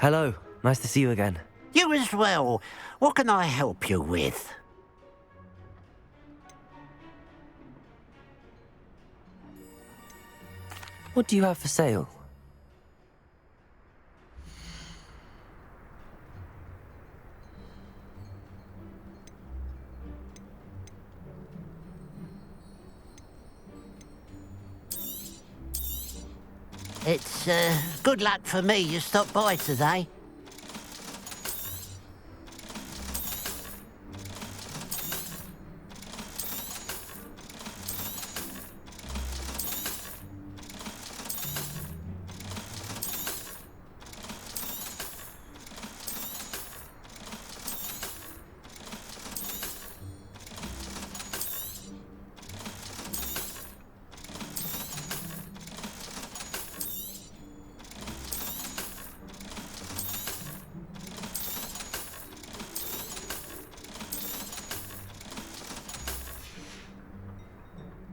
Hello, nice to see you again. You as well. What can I help you with? What do you have for sale? It's, good luck for me you stopped by today.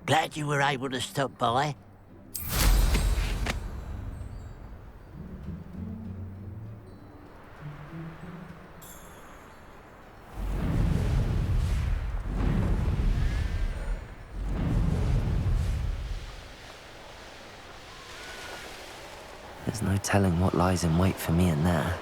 Glad you were able to stop by. There's no telling what lies in wait for me in there.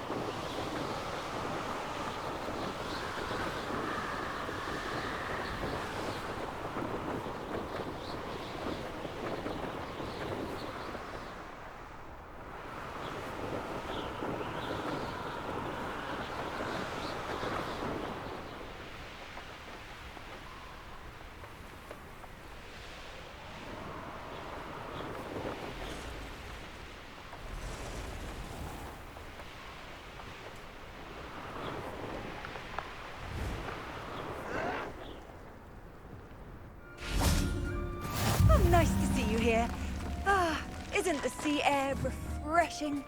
Nice to see you here. Ah, isn't the sea air refreshing?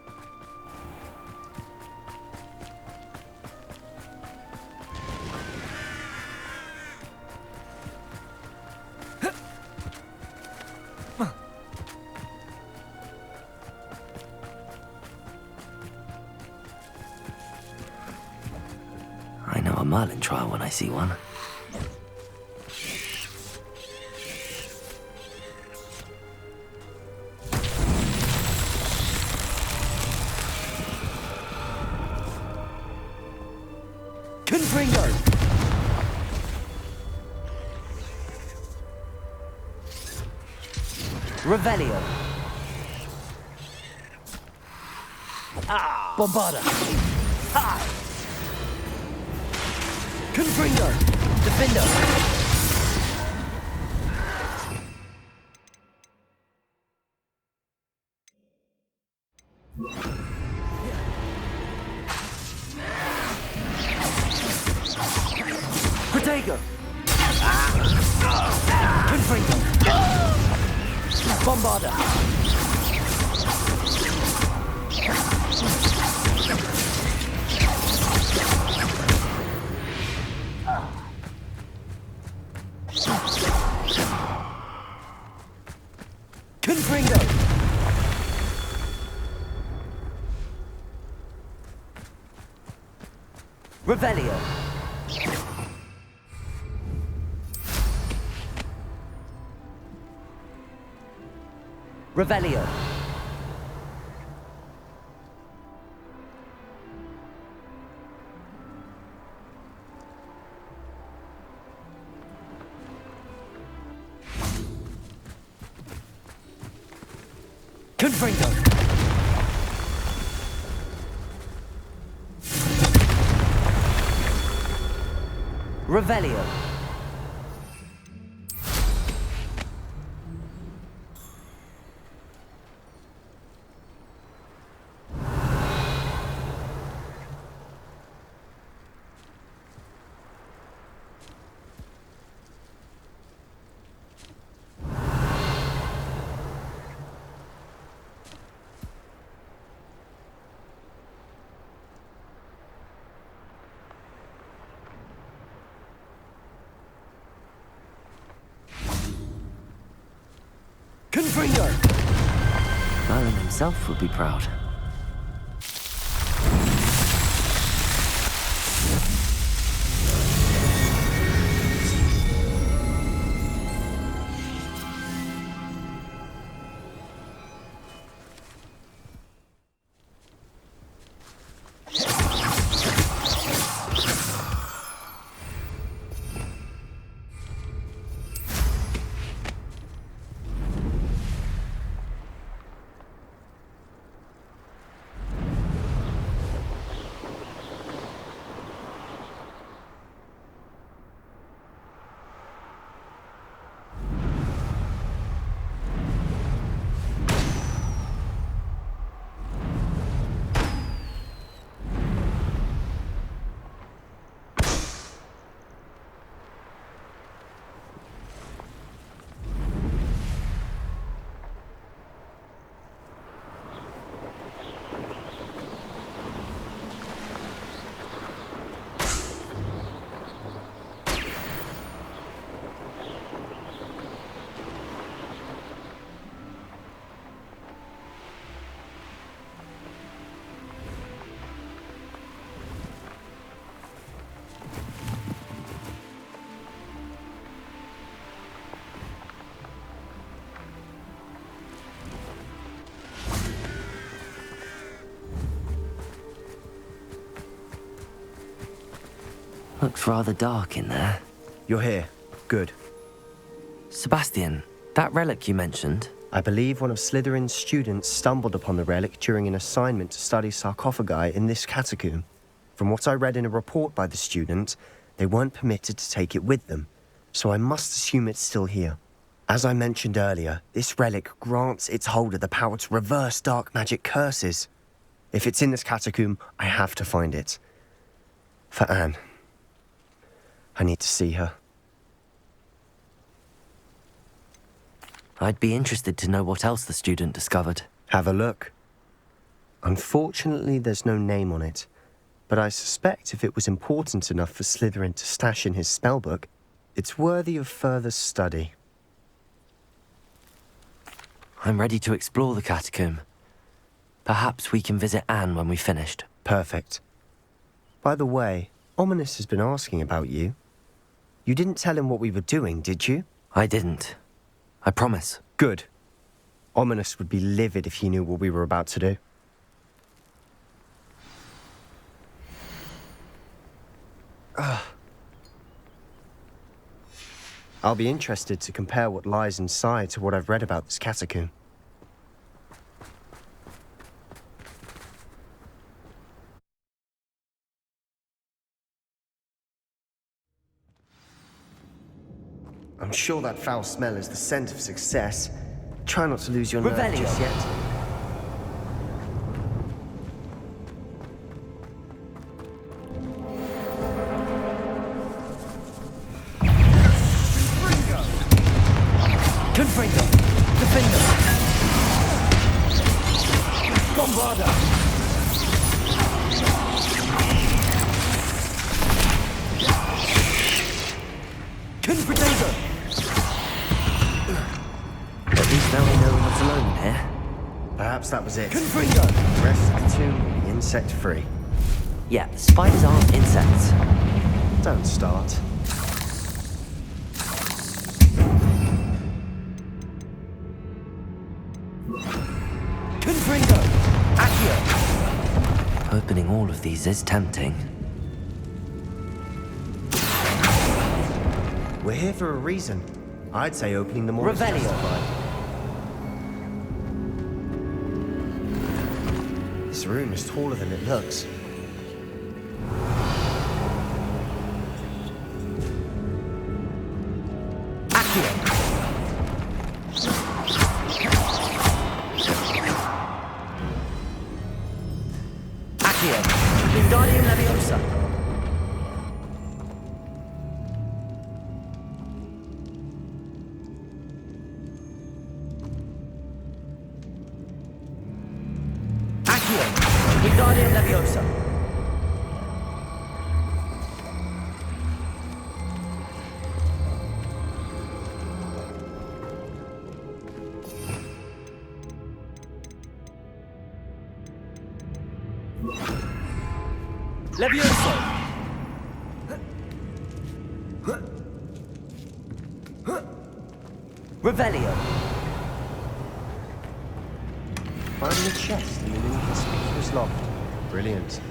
I know a Merlin trial when I see one. Confringo! Revelio! Bombarda! Confringo! Defendo! Protego! Confringo! Bombarda! Confringo! Revelio! Revelio. Confringo. Revelio. Confringo! Merlin himself would be proud. Looks rather dark in there. You're here. Good. Sebastian, that relic you mentioned, I believe one of Slytherin's students stumbled upon the relic during an assignment to study sarcophagi in this catacomb. From what I read in a report by the student, they weren't permitted to take it with them, so I must assume it's still here. As I mentioned earlier, this relic grants its holder the power to reverse dark magic curses. If it's in this catacomb, I have to find it. For Anne. I need to see her. I'd be interested to know what else the student discovered. Have a look. Unfortunately, there's no name on it, but I suspect if it was important enough for Slytherin to stash in his spellbook, it's worthy of further study. I'm ready to explore the catacomb. Perhaps we can visit Anne when we've finished. Perfect. By the way, Ominous has been asking about you. You didn't tell him what we were doing, did you? I didn't. I promise. Good. Ominous would be livid if he knew what we were about to do. I'll be interested to compare what lies inside to what I've read about this catacomb. I'm sure that foul smell is the scent of success. Try not to lose your nerve Revelio. just yet. Confringo! Defender! Bombarda! Confringo! At least now we know we're not alone in here. Perhaps that was it. Confringo! The rest of the tomb will be insect-free. Yeah, spiders aren't insects. Don't start. Confringo! Accio! Opening all of these is tempting. We're here for a reason. I'd say opening them all is Revelio. justified. This room is taller than it looks. Accio! Accio! Wingardium Leviosa! Accio! Wingardium Leviosa! Levioso! Revelio! Find the chest in an inconspicuous loft. Brilliant.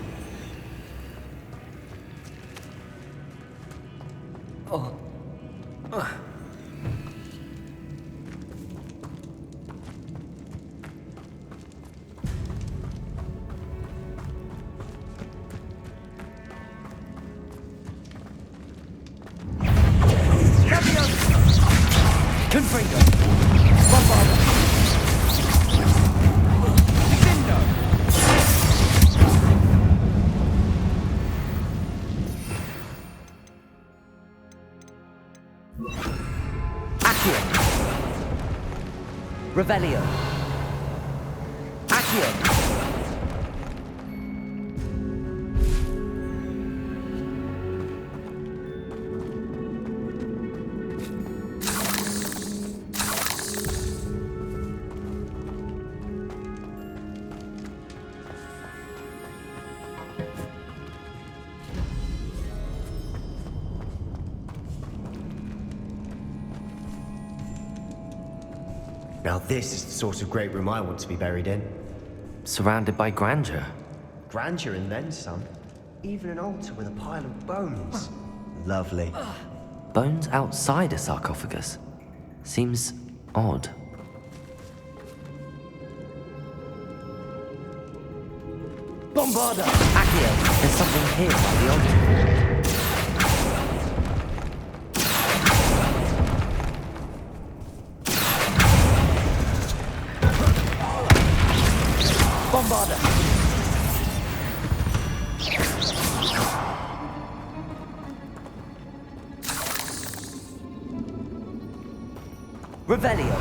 Confringo! Bombarda! Defendo! Accio! Revelio! Accio! Now this is the sort of great room I want to be buried in. Surrounded by grandeur. Grandeur and then some. Even an altar with a pile of bones. lovely. Bones outside a sarcophagus? Seems odd. Bombarda! Accio! There's something here by the altar. Bombarda! Revelio!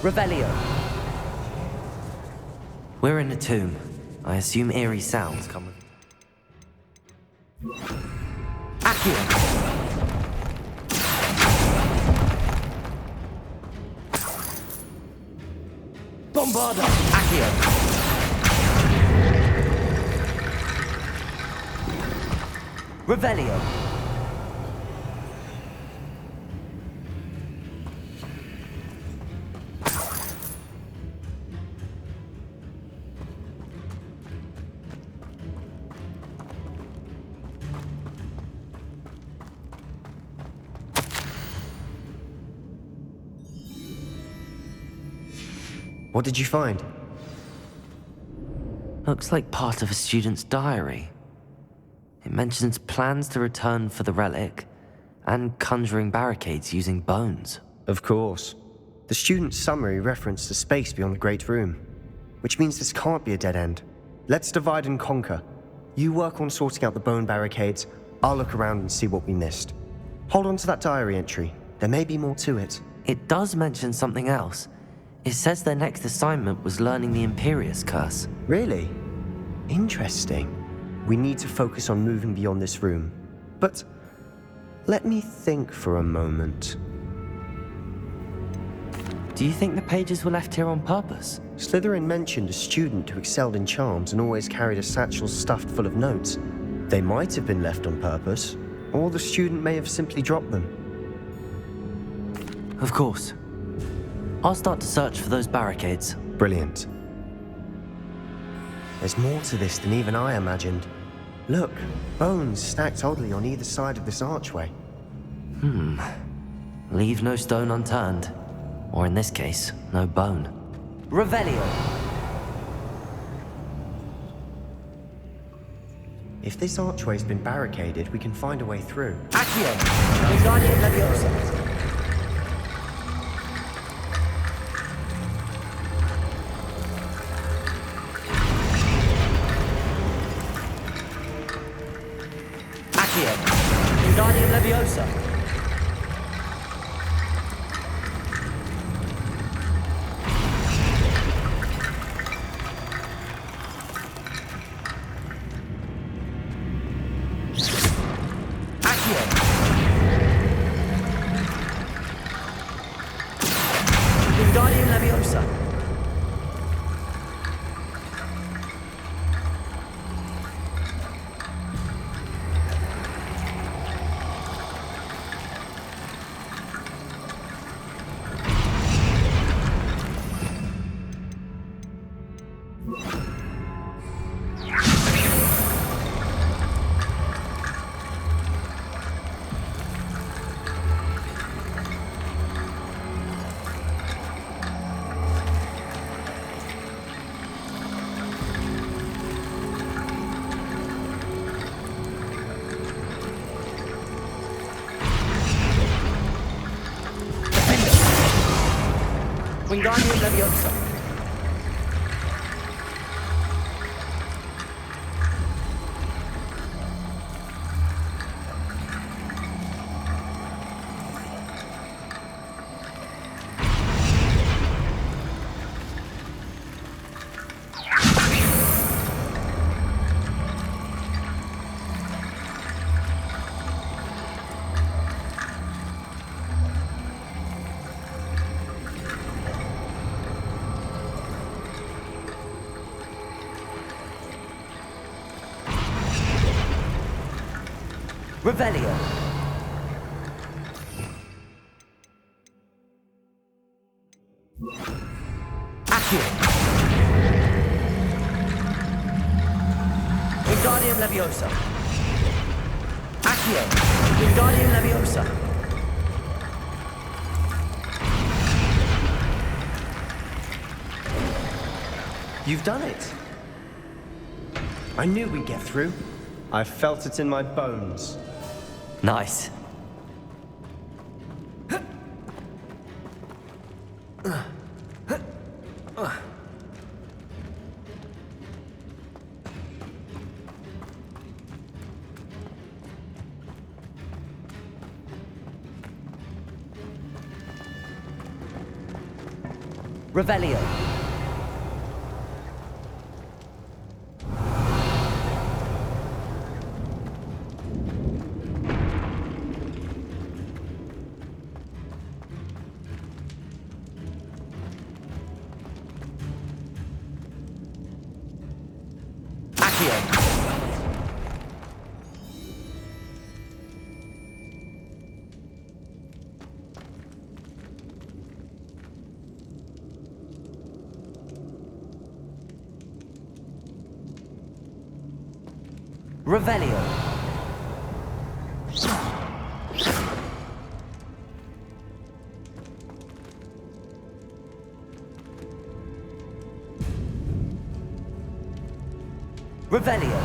Revelio! We're in a tomb. I assume eerie sounds come with... Accio! Bombarda! Accio! Revelio! What did you find? Looks like part of a student's diary. It mentions plans to return for the relic and conjuring barricades using bones. Of course. The student's summary referenced a space beyond the Great Room, which means this can't be a dead end. Let's divide and conquer. You work on sorting out the bone barricades, I'll look around and see what we missed. Hold on to that diary entry. There may be more to it. It does mention something else. It says their next assignment was learning the Imperius Curse. Really? Interesting. We need to focus on moving beyond this room. But let me think for a moment. Do you think the pages were left here on purpose? Slytherin mentioned a student who excelled in charms and always carried a satchel stuffed full of notes. They might have been left on purpose, or the student may have simply dropped them. Of course. I'll start to search for those barricades. Brilliant. There's more to this than even I imagined. Look, bones stacked oddly on either side of this archway. Leave no stone unturned. Or in this case, no bone. Revelio! If this archway's been barricaded, we can find a way through. Accio! Wingardium Leviosa! Accio! Wingardium Leviosa! Wingardium Leviosa! Wingardium Leviosa! Revelio. Accio. Wingardium Leviosa. Accio. Wingardium Leviosa. You've done it. I knew we'd get through. I felt it in my bones. Nice. Revelio. Accio. Revelio. Revelio.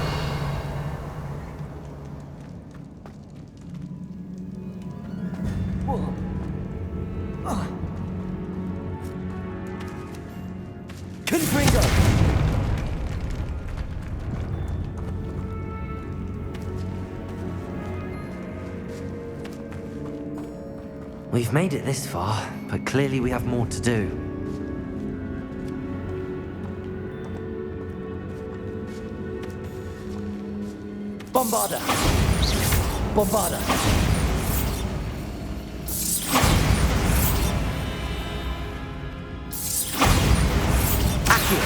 Confringo. We've made it this far, but clearly we have more to do. Bombarda! Bombarda! Accio!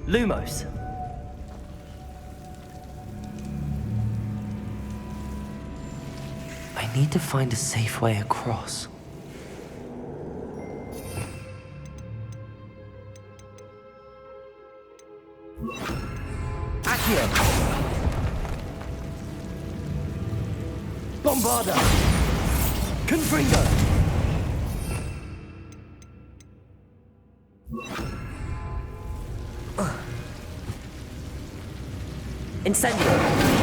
Lumos! I need to find a safe way across. Accio! Bombarda! Confringo! Incendio!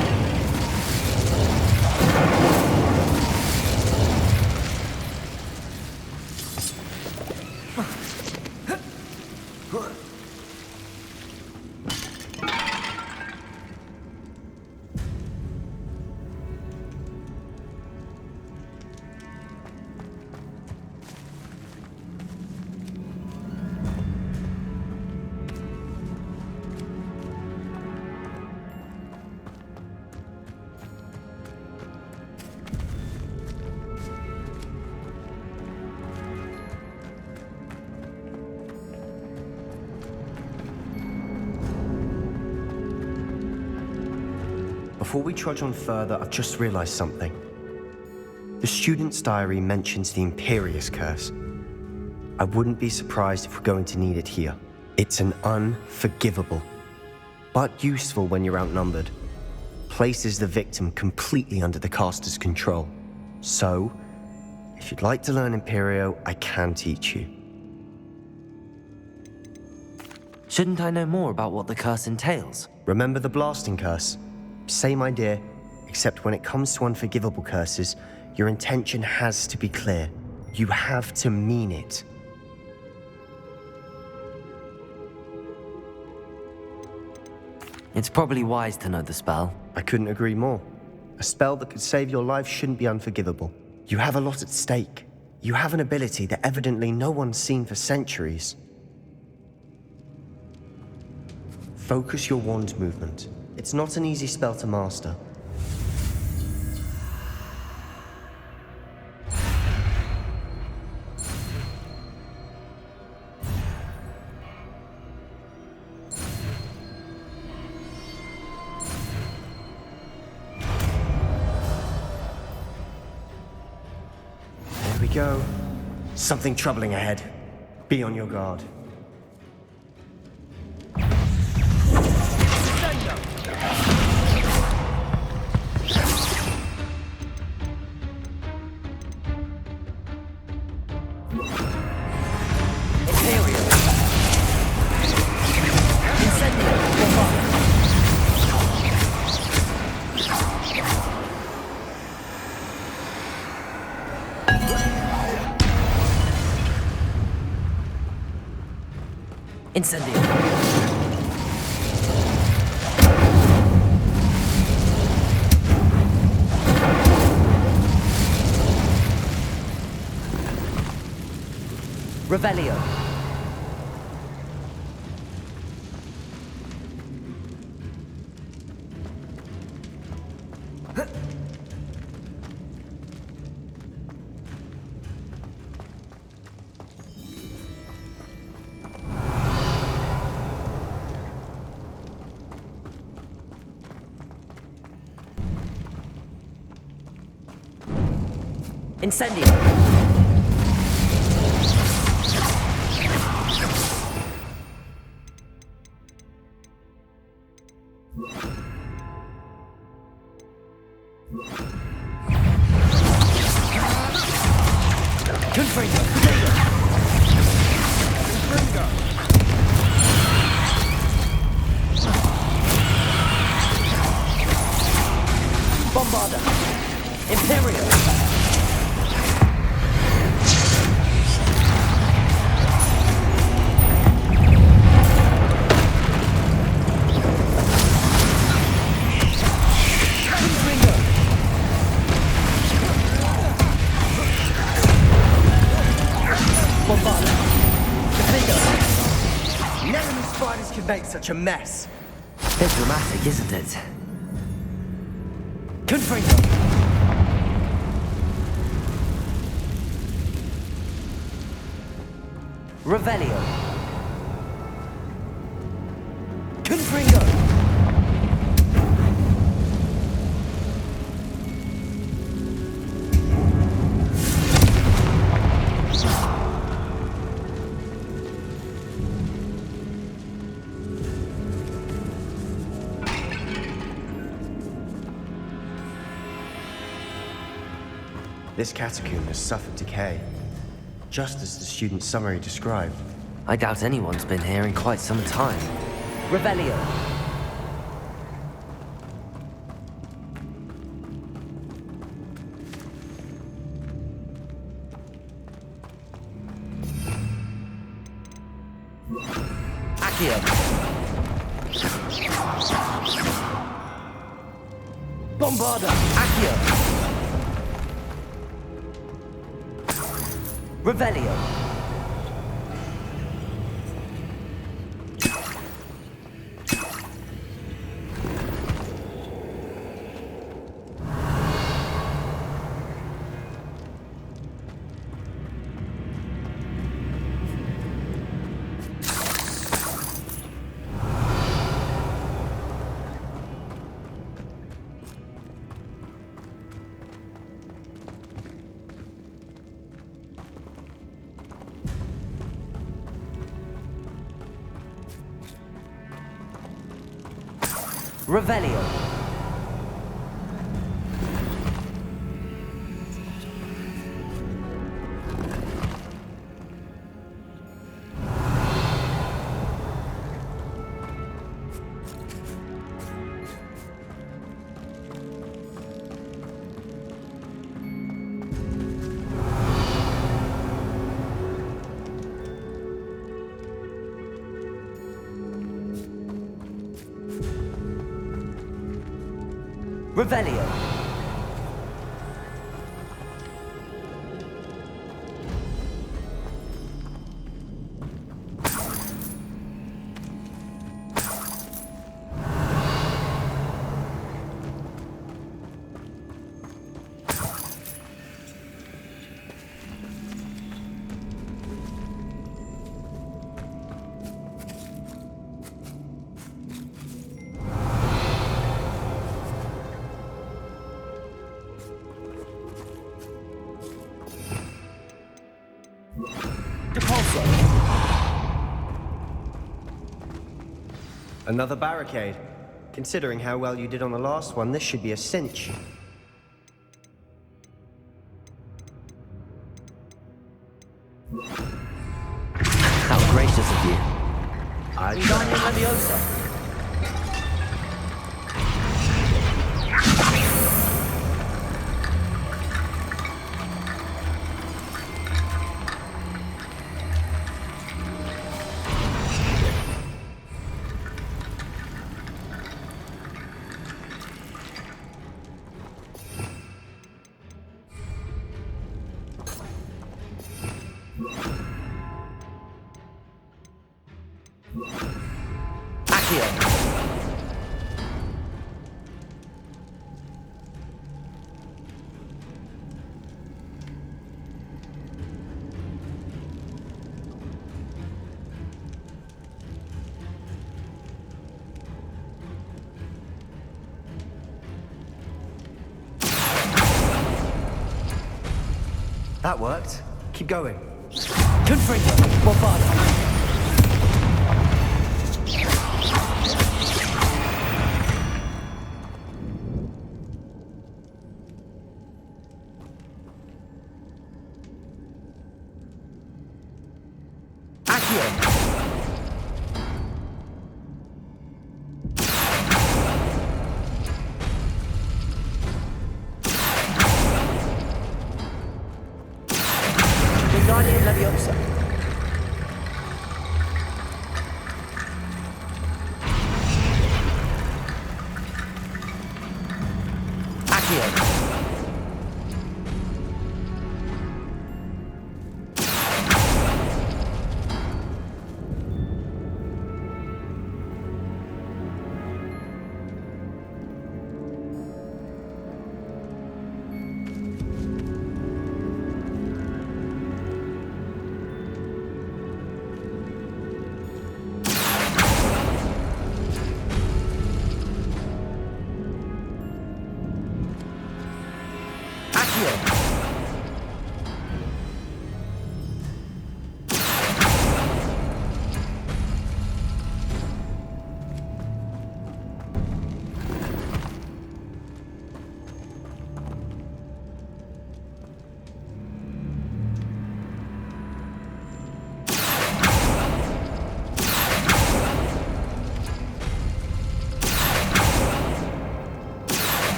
Before we trudge on further, I've just realized something. The student's diary mentions the Imperious Curse. I wouldn't be surprised if we're going to need it here. It's an unforgivable, but useful when you're outnumbered. Places the victim completely under the caster's control. So, if you'd like to learn Imperio, I can teach you. Shouldn't I know more about what the curse entails? Remember the blasting curse? Same idea, except when it comes to unforgivable curses, your intention has to be clear. You have to mean it. It's probably wise to know the spell. I couldn't agree more. A spell that could save your life shouldn't be unforgivable. You have a lot at stake. You have an ability that evidently no one's seen for centuries. Focus your wand movement. It's not an easy spell to master. go. Something troubling ahead. Be on your guard. Incendio. Revelio. Incendio. Confringo. Bombarda. Imperial. Never knew spiders could make such a mess. Bit dramatic, isn't it? Confringo. Revelio. Confringo. This catacomb has suffered decay, just as the student's summary described. I doubt anyone's been here in quite some time. Revelio. Accio. Bombarda. Accio. Revelio. Revelio. Revelio. Another barricade. Considering how well you did on the last one, this should be a cinch. How gracious of you. That worked. Keep going.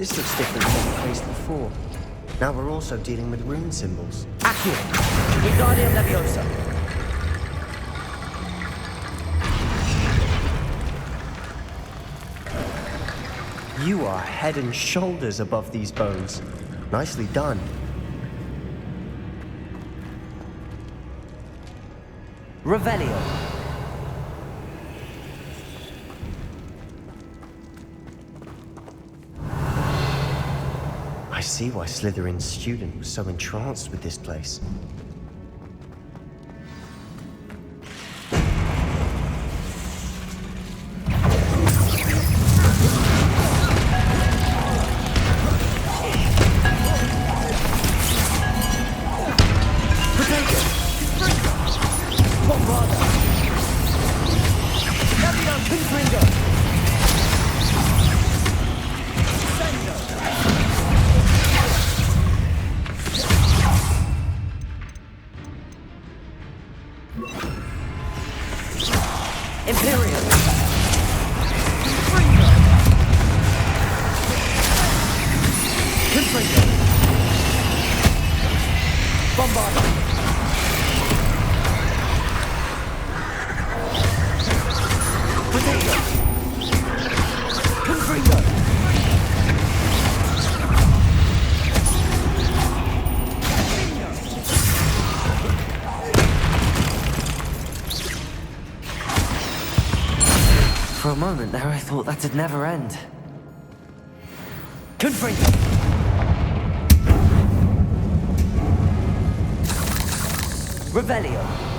This looks different than what we faced before. Now we're also dealing with rune symbols. You are head and shoulders above these bones. Nicely done. Revelio. I see why Slytherin's student was so entranced with this place. For a moment there, I thought that'd never end. Revelio.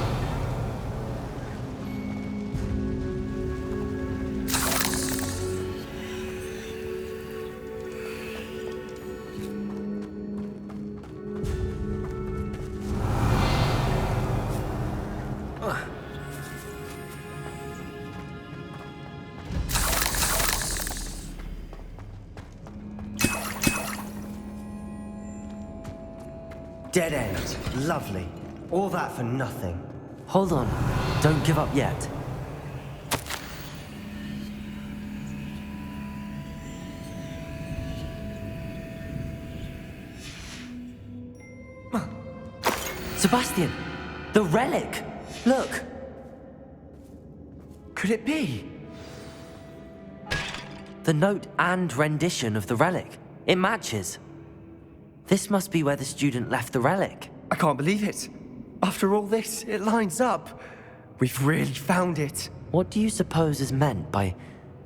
Dead end. Lovely. All that for nothing. Hold on. Don't give up yet. Sebastian! The relic! Look! Could it be? The note and rendition of the relic. It matches. This must be where the student left the relic. I can't believe it. After all this, it lines up. We've really found it. What do you suppose is meant by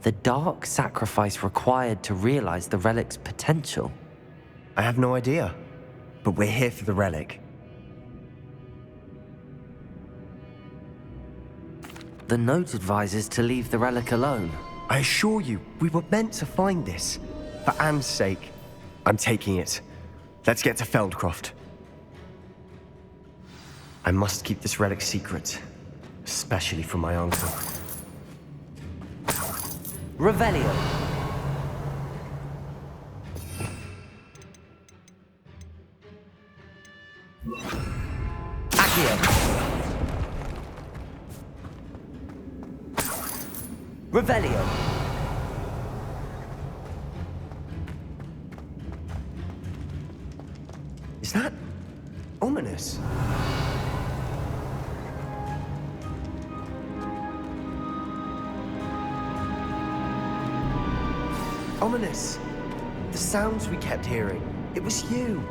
the dark sacrifice required to realize the relic's potential? I have no idea. But we're here for the relic. The note advises to leave the relic alone. I assure you, we were meant to find this. For Anne's sake. I'm taking it. Let's get to Feldcroft. I must keep this relic secret. Especially from my uncle. Revelio. Accio. Revelio. Is that ominous? Ominous. The sounds we kept hearing. It was you.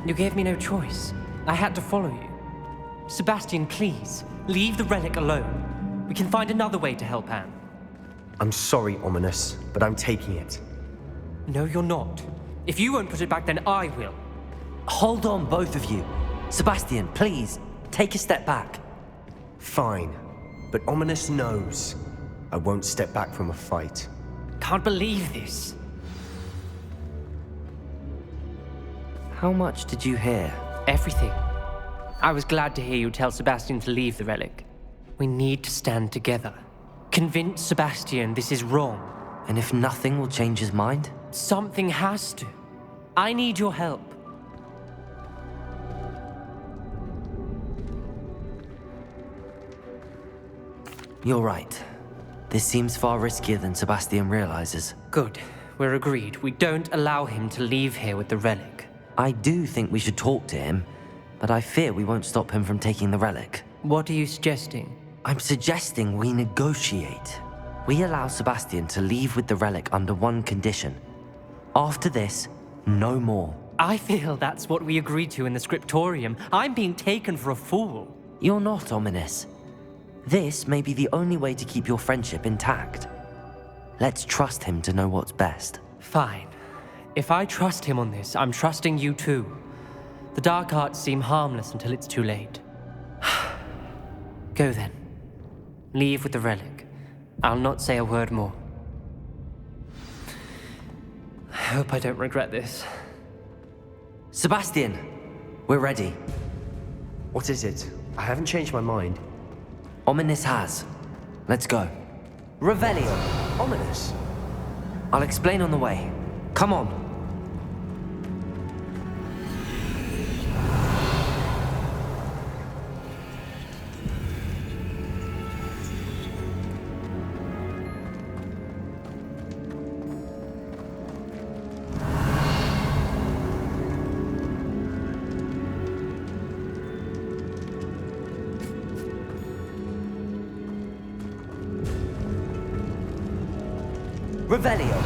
You gave me no choice. I had to follow you. Sebastian, please, leave the relic alone. We can find another way to help Anne. I'm sorry, Ominous, but I'm taking it. No, you're not. If you won't put it back, then I will. Hold on, both of you. Sebastian, please, take a step back. Fine, but Ominous knows. I won't step back from a fight. Can't believe this. How much did you hear? Everything. I was glad to hear you tell Sebastian to leave the relic. We need to stand together. Convince Sebastian this is wrong. And if nothing will change his mind? Something has to. I need your help. You're right. This seems far riskier than Sebastian realizes. Good. We're agreed. We don't allow him to leave here with the relic. I do think we should talk to him, but I fear we won't stop him from taking the relic. What are you suggesting? I'm suggesting we negotiate. We allow Sebastian to leave with the relic under one condition. After this, no more. I feel that's what we agreed to in the scriptorium. I'm being taken for a fool. You're not, Ominous. This may be the only way to keep your friendship intact. Let's trust him to know what's best. Fine. If I trust him on this, I'm trusting you too. The dark arts seem harmless until it's too late. Go then. Leave with the relic. I'll not say a word more. I hope I don't regret this. Sebastian, we're ready. What is it? I haven't changed my mind. Ominous has. Let's go. Revelio. Ominous? I'll explain on the way. Come on. Revelio.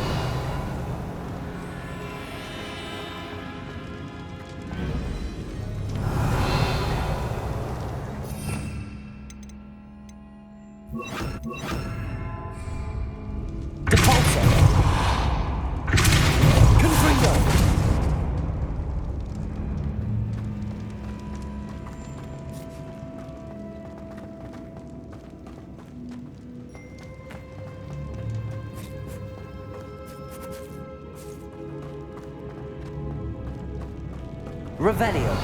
Depulso. Confringo. Revelio.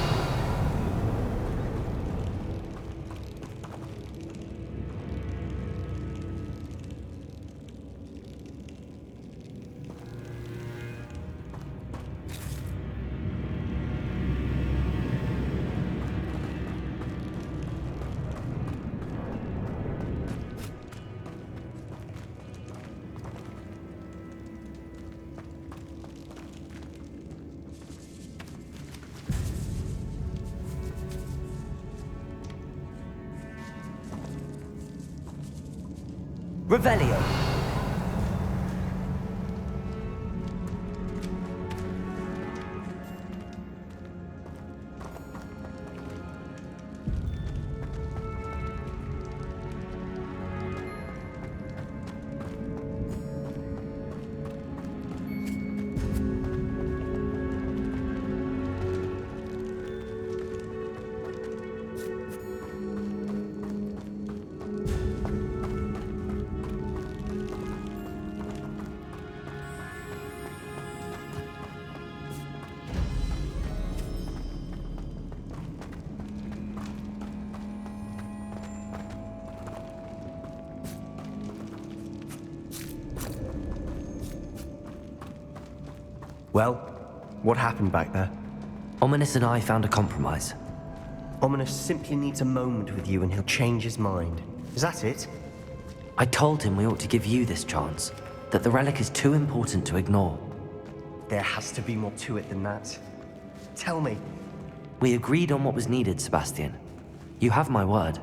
Revelio. Well, what happened back there? Ominous and I found a compromise. Ominous simply needs a moment with you and he'll change his mind. Is that it? I told him we ought to give you this chance, that the relic is too important to ignore. There has to be more to it than that. Tell me. We agreed on what was needed, Sebastian. You have my word.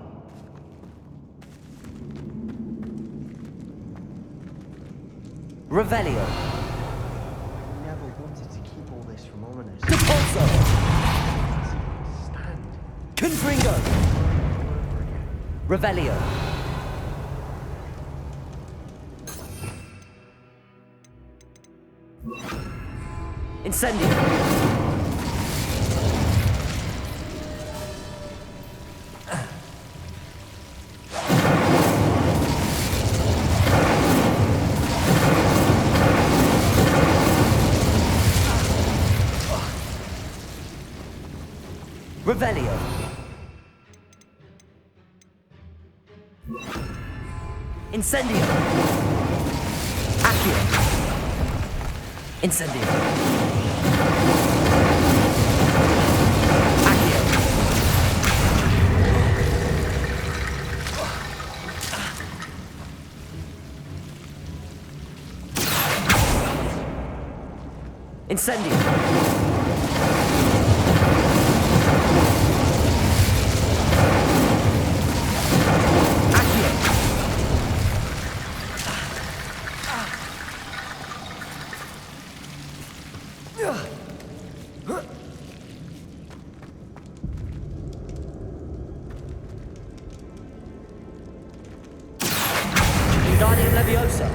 Revelio. I never wanted to keep all this from Ominous. Depulso. Stand. Confringo. Revelio. Incendio. Revelio. Incendio. Accio. Incendio. Accio. Incendio. Wingardium Leviosa.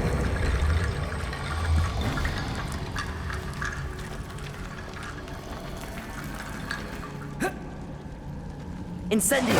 Incendio.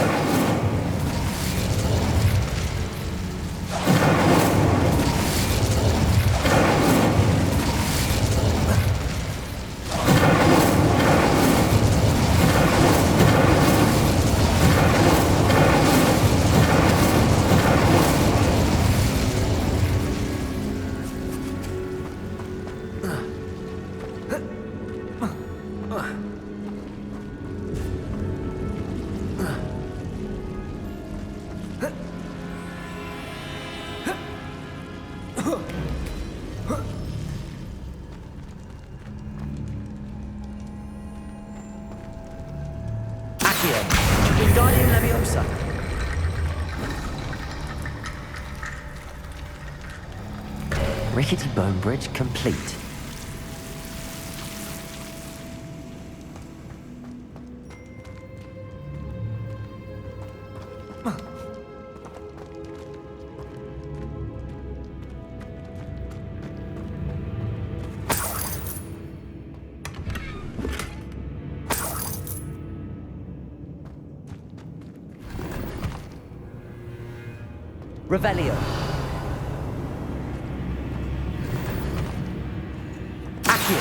Accio. Wingardium Leviosa. Rickety bone bridge complete. Revelio. Accio.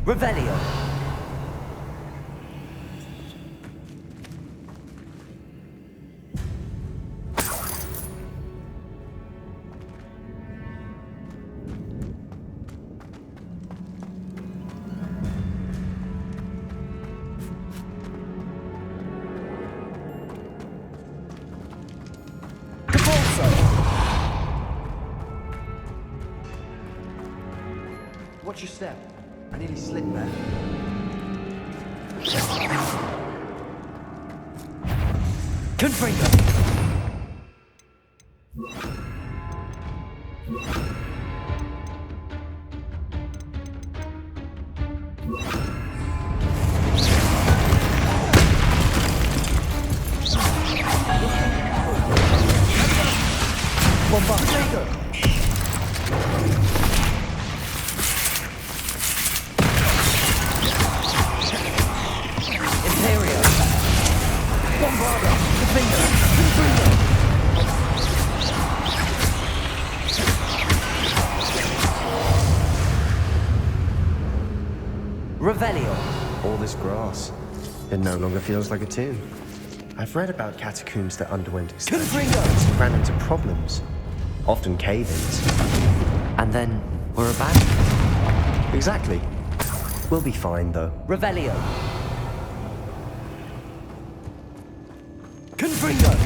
Revelio. Watch your step. I nearly slipped there. Confringo! Revelio. All this grass. It no longer feels like a tomb. I've read about catacombs that underwent extensions and ran into problems. Often cave-ins. And then we're abandoned. Exactly. We'll be fine, though. Revelio. Confringo!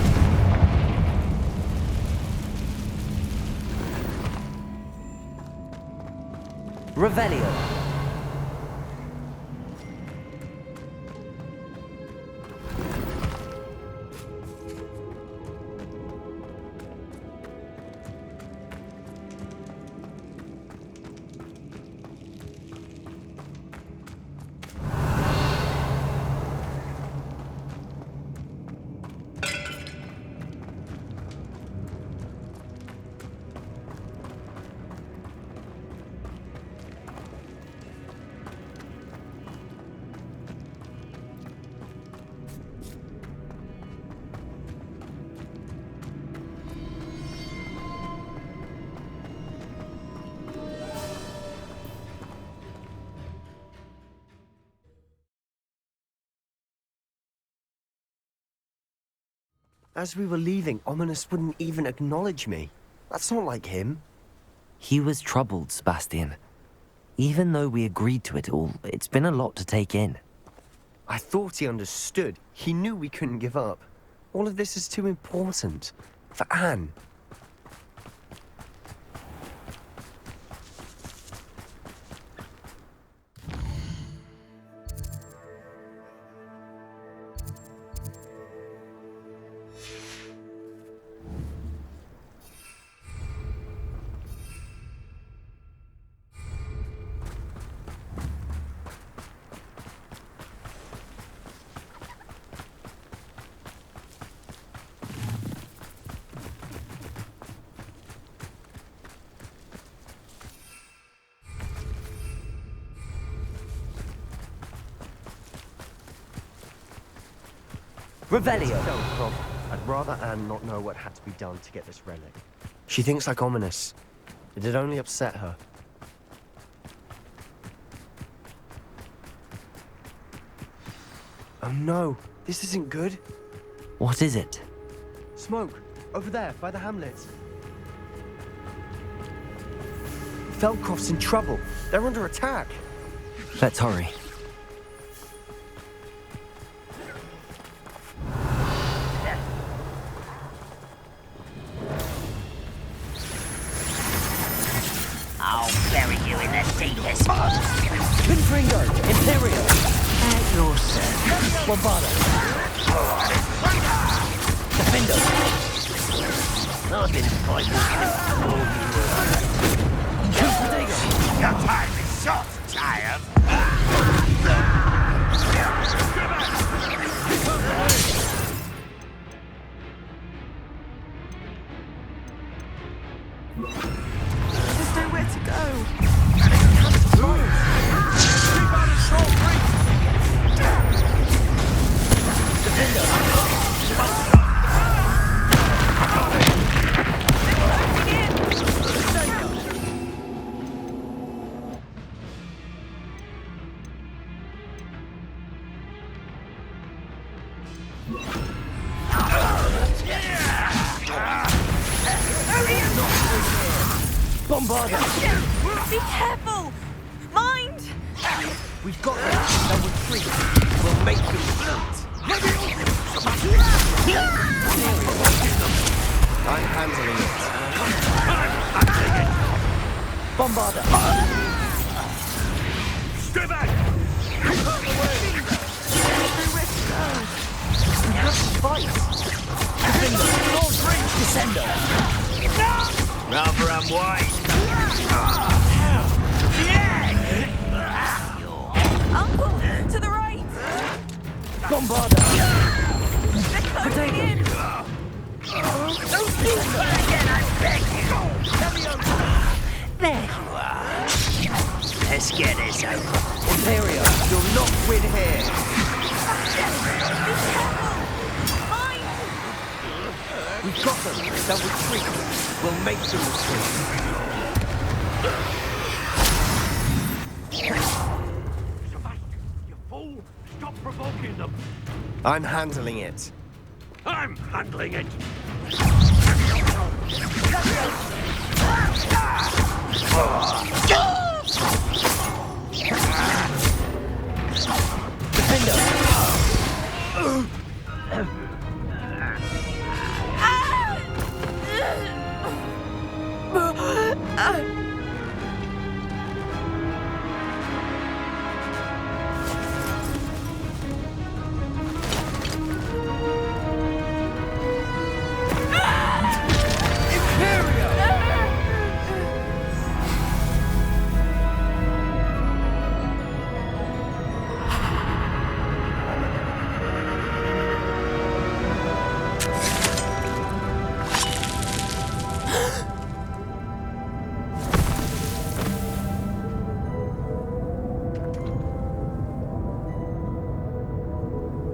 Revelio. As we were leaving, Ominous wouldn't even acknowledge me. That's not like him. He was troubled, Sebastian. Even though we agreed to it all, it's been a lot to take in. I thought he understood. He knew we couldn't give up. All of this is too important. For Anne. Revelio. I'd rather Anne not know what had to be done to get this relic. She thinks like Ominous. It'd only upset her. Oh no, this isn't good. What is it? Smoke, over there, by the hamlet. Feldcroft's in trouble. They're under attack. Let's hurry. I'll bury you in the deepest mud. Confringo! Imperial! At your service. Bombarda! Defender. I've been fighting all Your time is short, child. There's nowhere to go. Keep out of short reach. Bombarda! Be careful! Mind! We've got them! They'll retreat! We'll make them float! I'm handling it. Bombarda! Stay back. Nowhere to go. We have to fight! Rather unwise. Uncle, to the right! Bombarda. They're closing in! Don't do that again, I beg you. There you are. Let's get this over. Imperio, you'll not win here. Mine! We've got them. They'll retreat. We'll make them retreat. Sebastian, you fool! Stop provoking them. I'm handling it. I'm handling it.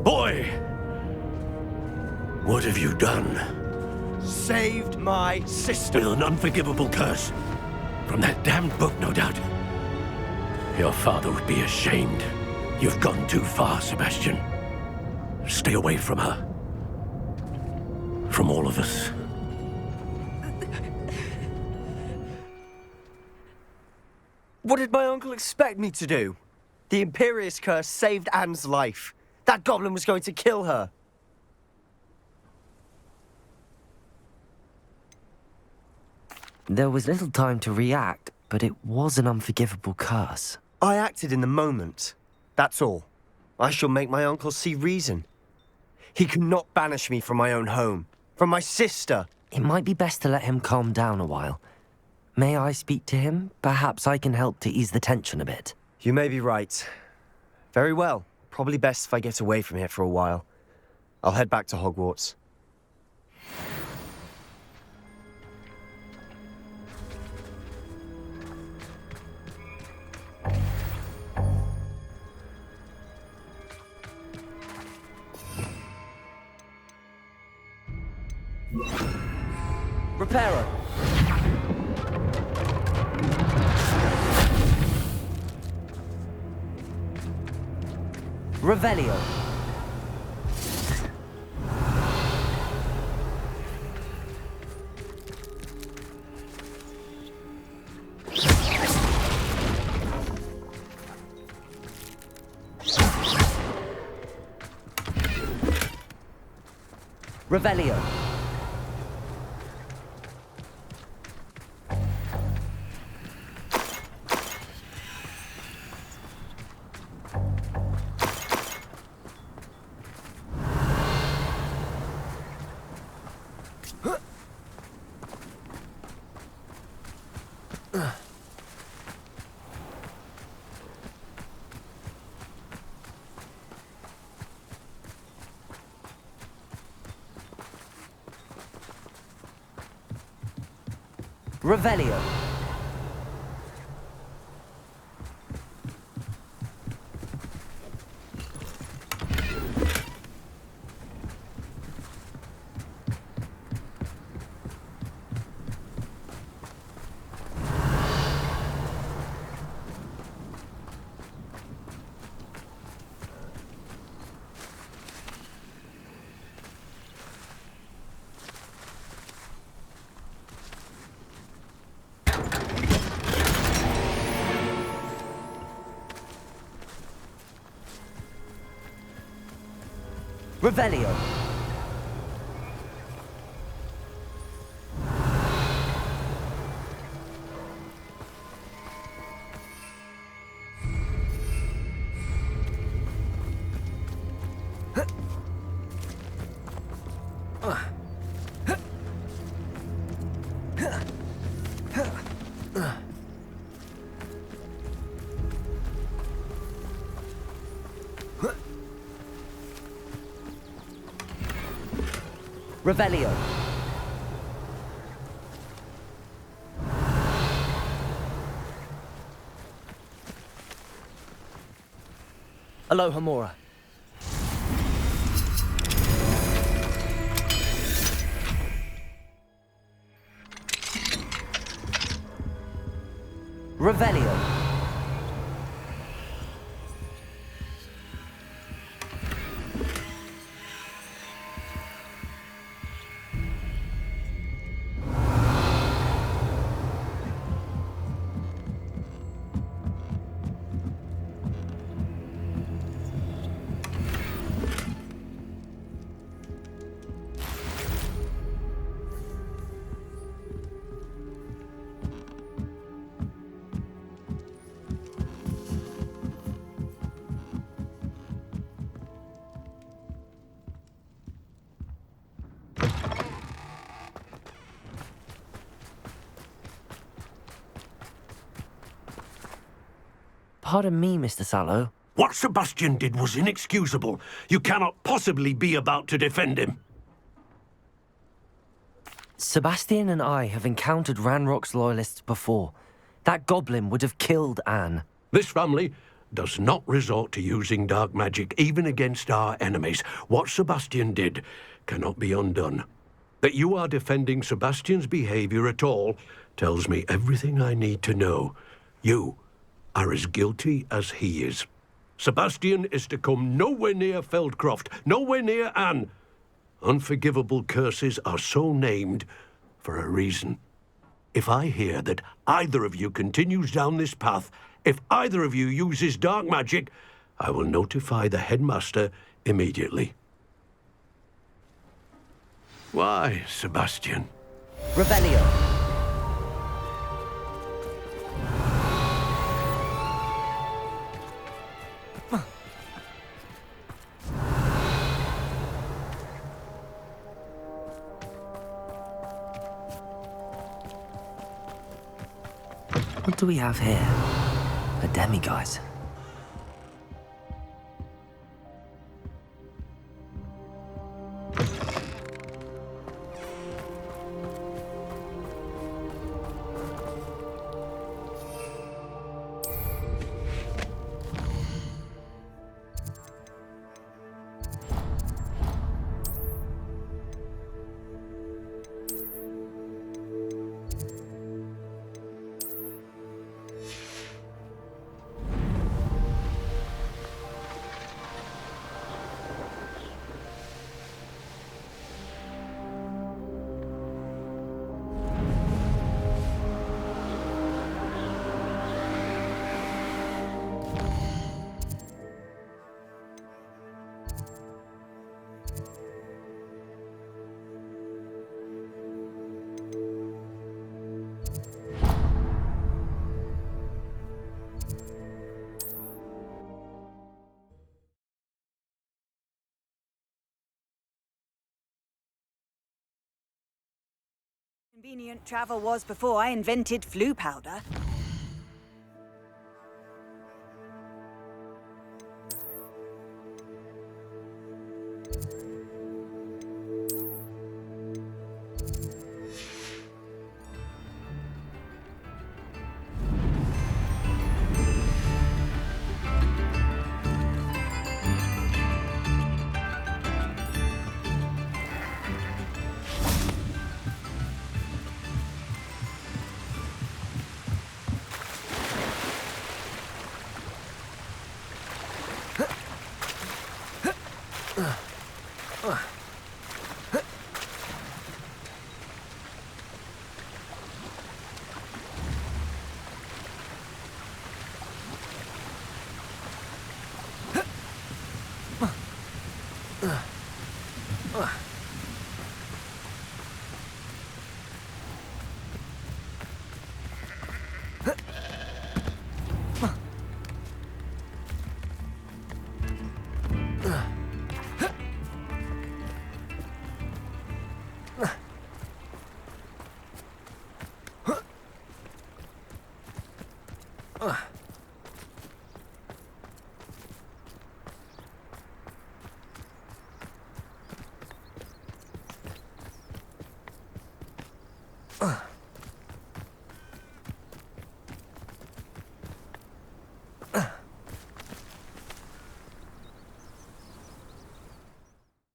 Boy! What have you done? Saved my sister. With an unforgivable curse. From that damned book, no doubt. Your father would be ashamed. You've gone too far, Sebastian. Stay away from her. From all of us. What did my uncle expect me to do? The Imperious curse saved Anne's life. That goblin was going to kill her. There was little time to react, but it was an unforgivable curse. I acted in the moment. That's all. I shall make my uncle see reason. He cannot banish me from my own home, from my sister. It might be best to let him calm down a while. May I speak to him? Perhaps I can help to ease the tension a bit. You may be right. Very well. Probably best if I get away from here for a while. I'll head back to Hogwarts. Reparo. Revelio. Revelio. Revelio. Revelio. Revelio. Aloha Mora. Revelio. Pardon me, Mr. Sallow. What Sebastian did was inexcusable. You cannot possibly be about to defend him. Sebastian and I have encountered Ranrock's loyalists before. That goblin would have killed Anne. This family does not resort to using dark magic even against our enemies. What Sebastian did cannot be undone. That you are defending Sebastian's behavior at all tells me everything I need to know. You are as guilty as he is. Sebastian is to come nowhere near Feldcroft, nowhere near Anne. Unforgivable curses are so named for a reason. If I hear that either of you continues down this path, if either of you uses dark magic, I will notify the headmaster immediately. Why, Sebastian? Revelio. What do we have here? A demiguise. Convenient travel was before I invented flu powder.